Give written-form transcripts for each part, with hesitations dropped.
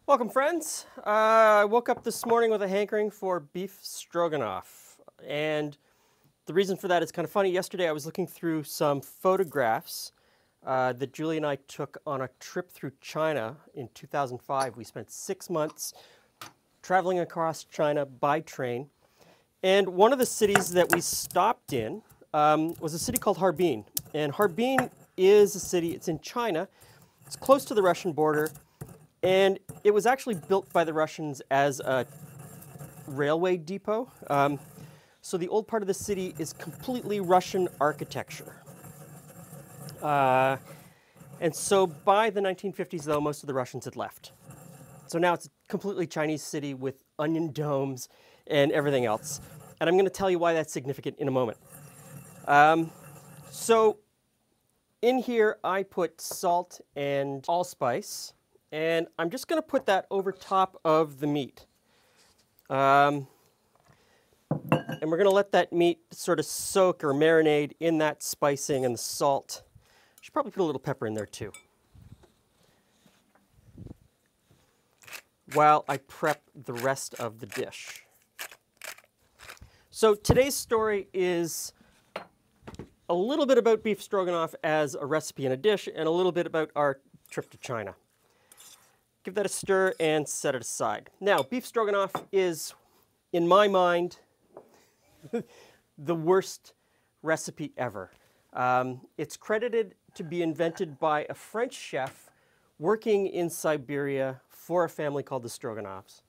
Welcome, friends. I woke up this morning with a hankering for beef stroganoff. And the reason for that is kind of funny. Yesterday I was looking through some photographs that Julie and I took on a trip through China in 2005. We spent 6 months traveling across China by train. And one of the cities that we stopped in was a city called Harbin. And Harbin is a city, it's in China. It's close to the Russian border. And it was actually built by the Russians as a railway depot. So the old part of the city is completely Russian architecture. And so by the 1950s, though, most of the Russians had left. So now it's a completely Chinese city with onion domes and everything else. And I'm going to tell you why that's significant in a moment. So in here, I put salt and allspice. And I'm just going to put that over top of the meat. And we're going to let that meat sort of soak or marinate in that spicing and the salt. Should probably put a little pepper in there too. While I prep the rest of the dish. So today's story is a little bit about beef stroganoff as a recipe in a dish and a little bit about our trip to China. Give that a stir and set it aside. Now, beef stroganoff is, in my mind, the worst recipe ever. It's credited to be invented by a French chef working in Siberia for a family called the Stroganoffs.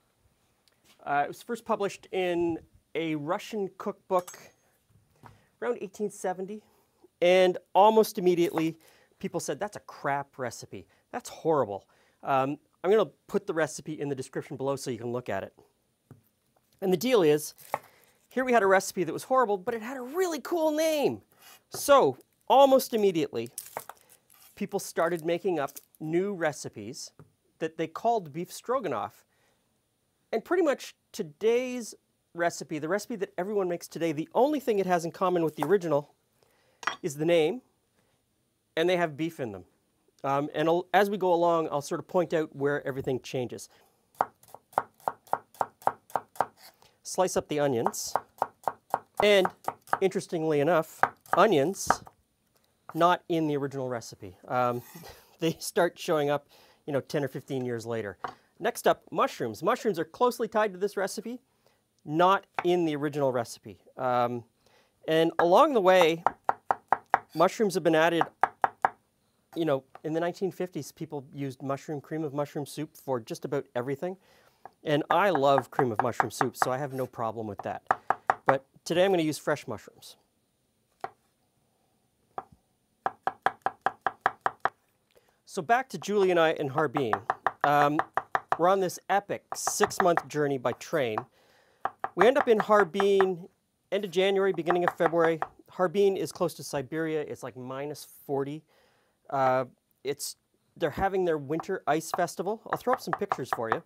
It was first published in a Russian cookbook around 1870, and almost immediately people said, that's a crap recipe. That's horrible. I'm going to put the recipe in the description below so you can look at it. And the deal is, here we had a recipe that was horrible, but it had a really cool name. So, almost immediately, people started making up new recipes that they called beef stroganoff. And pretty much today's recipe, the recipe that everyone makes today, the only thing it has in common with the original is the name, and they have beef in them. And as we go along, I'll sort of point out where everything changes. Slice up the onions. And interestingly enough, onions, not in the original recipe. They start showing up, 10 or 15 years later. Next up, mushrooms. Mushrooms are closely tied to this recipe, not in the original recipe. And along the way, mushrooms have been added. In the 1950s, people used cream of mushroom soup for just about everything. And I love cream of mushroom soup, so I have no problem with that. But today I'm going to use fresh mushrooms. So back to Julie and I in Harbin. We're on this epic 6-month journey by train. We end up in Harbin end of January, beginning of February. Harbin is close to Siberia. It's like -40. They're having their winter ice festival. I'll throw up some pictures for you.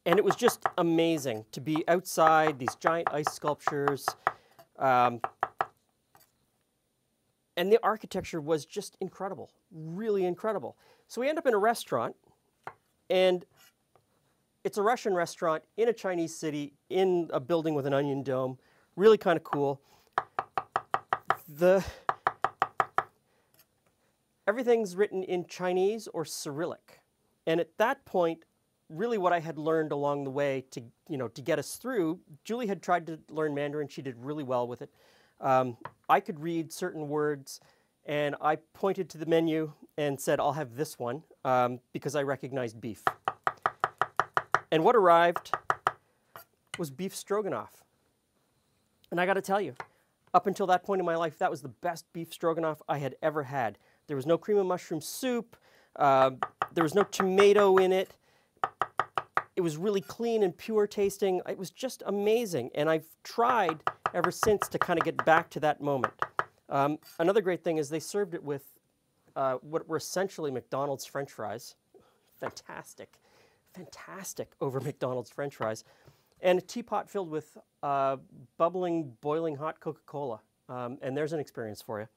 And it was just amazing to be outside, these giant ice sculptures. And the architecture was just incredible, really incredible. So we end up in a restaurant, and it's a Russian restaurant in a Chinese city in a building with an onion dome. Really kind of cool. Everything's written in Chinese or Cyrillic. And at that point, really what I had learned along the way to get us through, Julie had tried to learn Mandarin. She did really well with it. I could read certain words, and I pointed to the menu and said, I'll have this one, because I recognized beef. And what arrived was beef stroganoff. And I got to tell you, up until that point in my life, that was the best beef stroganoff I had ever had. There was no cream of mushroom soup. There was no tomato in it. It was really clean and pure tasting. It was just amazing. And I've tried ever since to kind of get back to that moment. Another great thing is they served it with what were essentially McDonald's French fries. Fantastic. Fantastic over McDonald's French fries. And a teapot filled with bubbling, boiling hot Coca-Cola. And there's an experience for you.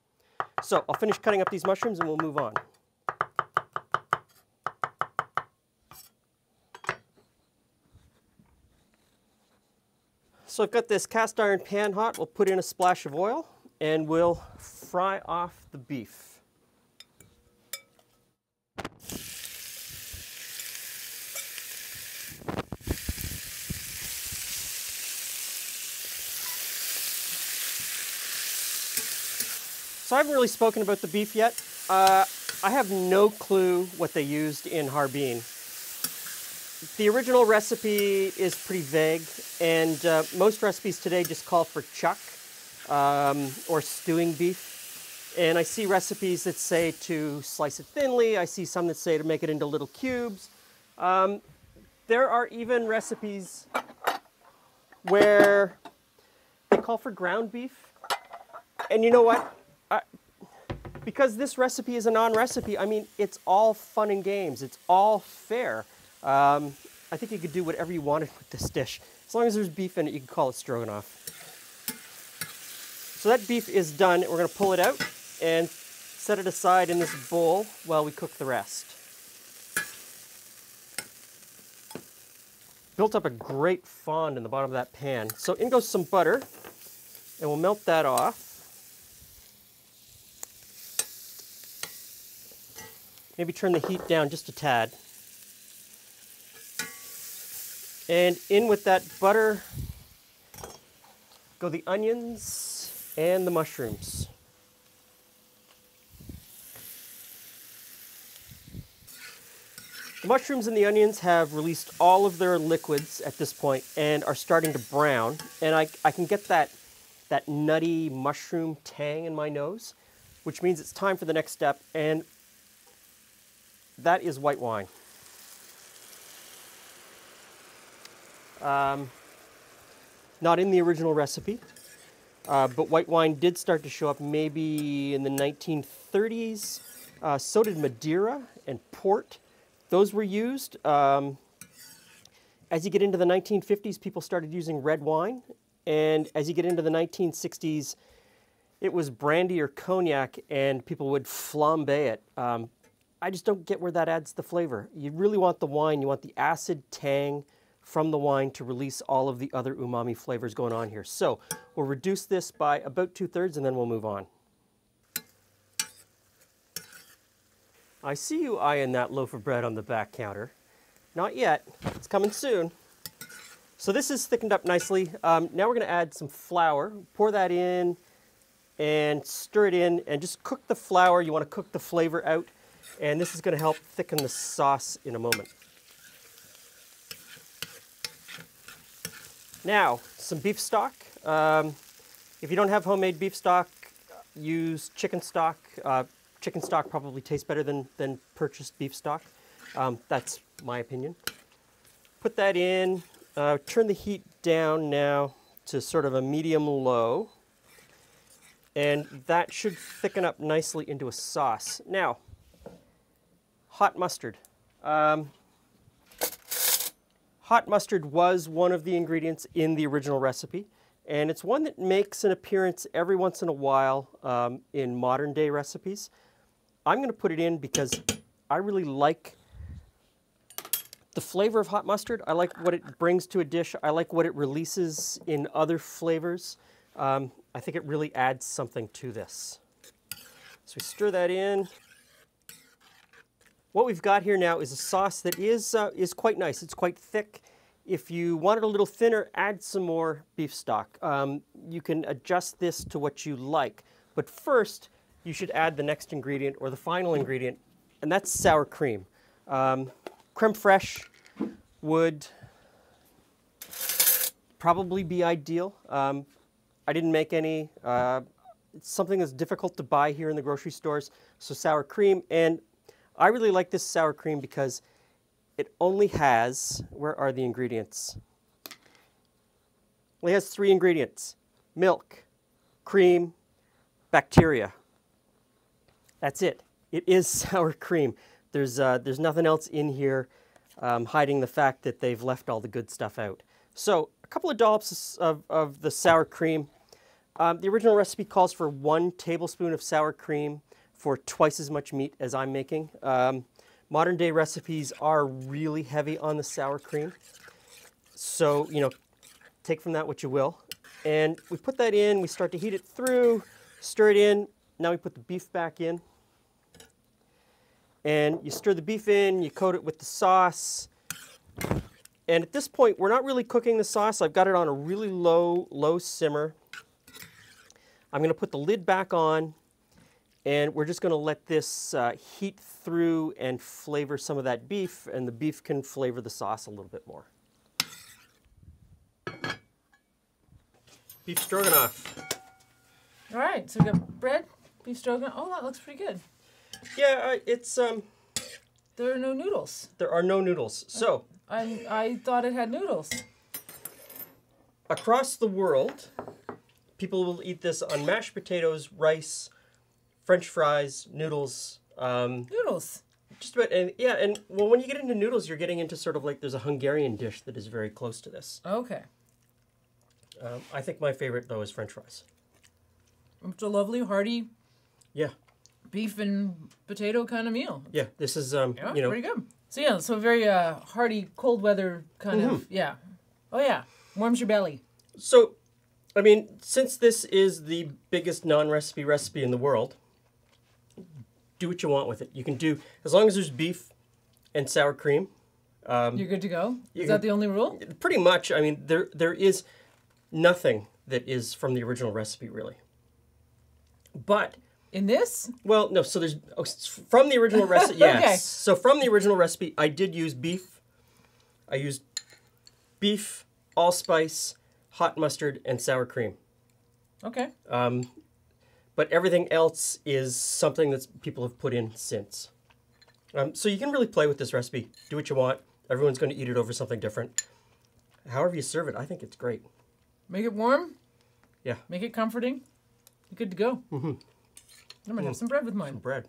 So I'll finish cutting up these mushrooms and we'll move on. So I've got this cast iron pan hot. We'll put in a splash of oil and we'll fry off the beef. So I haven't really spoken about the beef yet. I have no clue what they used in Harbin. The original recipe is pretty vague, and most recipes today just call for chuck or stewing beef. And I see recipes that say to slice it thinly. I see some that say to make it into little cubes. There are even recipes where they call for ground beef. And you know what? Because this recipe is a non-recipe, I mean, it's all fun and games. It's all fair. I think you could do whatever you wanted with this dish. As long as there's beef in it, you can call it stroganoff. So that beef is done. We're going to pull it out and set it aside in this bowl while we cook the rest. Built up a great fond in the bottom of that pan. So in goes some butter, and we'll melt that off. Maybe turn the heat down just a tad. And in with that butter go the onions and the mushrooms. The mushrooms and the onions have released all of their liquids at this point and are starting to brown. And I can get that nutty mushroom tang in my nose, which means it's time for the next step, and that is white wine. Not in the original recipe, but white wine did start to show up maybe in the 1930s. So did Madeira and port. Those were used. As you get into the 1950s, people started using red wine. And as you get into the 1960s, it was brandy or cognac, and people would flambe it. I just don't get where that adds the flavor. You really want the wine, you want the acid tang from the wine to release all of the other umami flavors going on here. So we'll reduce this by about 2/3 and then we'll move on. I see you eyeing that loaf of bread on the back counter. Not yet, it's coming soon. So this is thickened up nicely. Now we're gonna add some flour. Pour that in and stir it in and just cook the flour. You wanna cook the flavor out, and this is gonna help thicken the sauce in a moment. Now, some beef stock. If you don't have homemade beef stock, use chicken stock. Chicken stock probably tastes better than purchased beef stock. That's my opinion. Put that in. Turn the heat down now to sort of a medium-low. And that should thicken up nicely into a sauce. Now, hot mustard. Hot mustard was one of the ingredients in the original recipe, and it's one that makes an appearance every once in a while in modern day recipes. I'm going to put it in because I really like the flavor of hot mustard. I like what it brings to a dish. I like what it releases in other flavors. I think it really adds something to this. So we stir that in. What we've got here now is a sauce that is quite nice. It's quite thick. If you want it a little thinner, add some more beef stock. You can adjust this to what you like. But first, you should add the next ingredient, or the final ingredient, and that's sour cream. Creme fraiche would probably be ideal. I didn't make any. It's something that's difficult to buy here in the grocery stores, so sour cream. And I really like this sour cream because it only has, where are the ingredients? It only has 3 ingredients: milk, cream, bacteria. That's it. It is sour cream. There's nothing else in here hiding the fact that they've left all the good stuff out. So a couple of dollops of the sour cream. The original recipe calls for 1 tablespoon of sour cream for twice as much meat as I'm making. Modern day recipes are really heavy on the sour cream. So, you know, take from that what you will. And we put that in, we start to heat it through, stir it in. Now we put the beef back in. And you stir the beef in, you coat it with the sauce. And at this point, we're not really cooking the sauce. I've got it on a really low simmer. I'm going to put the lid back on, and we're just going to let this heat through and flavor some of that beef, and the beef can flavor the sauce a little bit more. Beef stroganoff. All right, so we got bread, beef stroganoff. Oh, that looks pretty good. Yeah, it's There are no noodles. there are no noodles. So I thought it had noodles. across the world, people will eat this on mashed potatoes, rice, French fries, noodles. Noodles. Just about, and yeah, and well, when you get into noodles, you're getting into sort of like there's a Hungarian dish that is very close to this. Okay. I think my favorite though is French fries. It's a lovely, hearty Yeah, beef and potato kind of meal. yeah. This is Yeah, you know, pretty good. So yeah, so very hearty, cold weather kind of, yeah. Oh yeah, warms your belly. so I mean, since this is the biggest non-recipe recipe in the world, do what you want with it. You can do as long as there's beef and sour cream. You're good to go? Is that the only rule? Pretty much. I mean, there is nothing that is from the original recipe really. But In this? well, no. So there's from the original recipe. Yes. Okay. So from the original recipe, I did use beef. I used beef, allspice, hot mustard, and sour cream. Okay. But everything else is something that people have put in since. So you can really play with this recipe. Do what you want. Everyone's going to eat it over something different. However you serve it, I think it's great. Make it warm. Yeah. Make it comforting. You're good to go. I'm going to have some bread with mine. Bread.